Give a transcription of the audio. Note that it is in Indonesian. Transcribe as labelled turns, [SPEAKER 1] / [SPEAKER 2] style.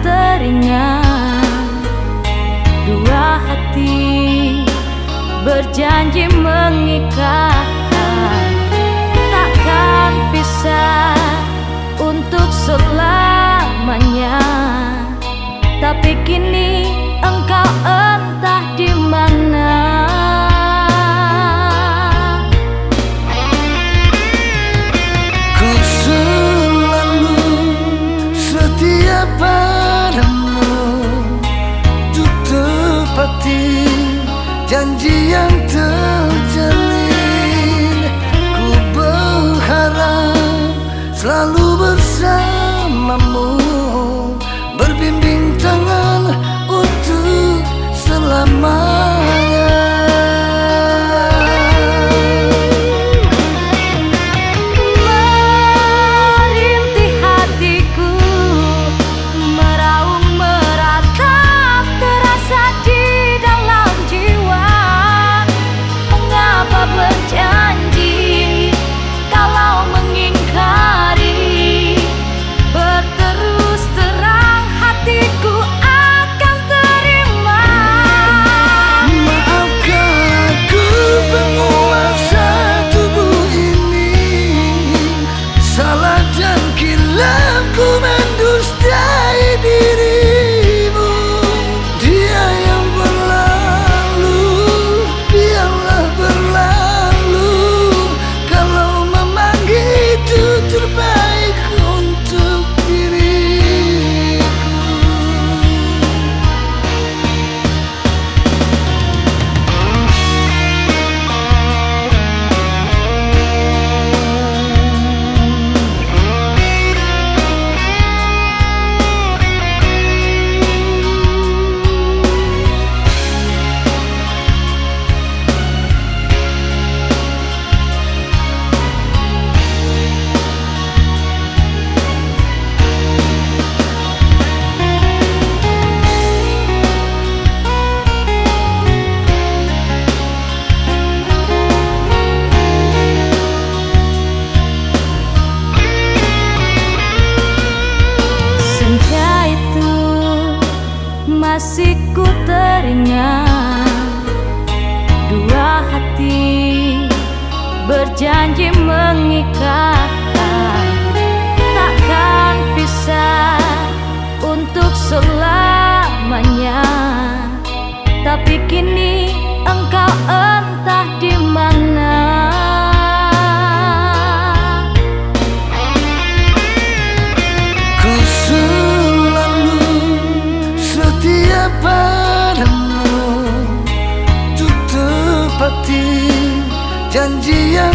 [SPEAKER 1] teringat dua hati berjanji mengikat, takkan pisah untuk selamanya. Tapi kini engkau entah di mana.
[SPEAKER 2] Ku selalu setia padamu untuk tepati janji yang terjalin. Ku berharap selalu bersamamu, berbimbing tangan untuk selamanya.
[SPEAKER 1] Merintih hatiku, meraung meratap, terasa di dalam jiwa. Mengapa berjanji kalau mengingkari? Berterus terang hatiku akan terima.
[SPEAKER 2] Maafkan aku penguasa tubuh ini, salah dan kilaf ku mendustai dirimu. Dia yang berlalu biarlah berlalu, kalau memang itu terbaik untuk diriku.
[SPEAKER 1] Masih ku teringat dua hati berjanji mengikat, takkan pisah untuk selamanya. Tapi kini engkau entah di mana.
[SPEAKER 2] Ku selalu setia padamu untuk tepati janji yang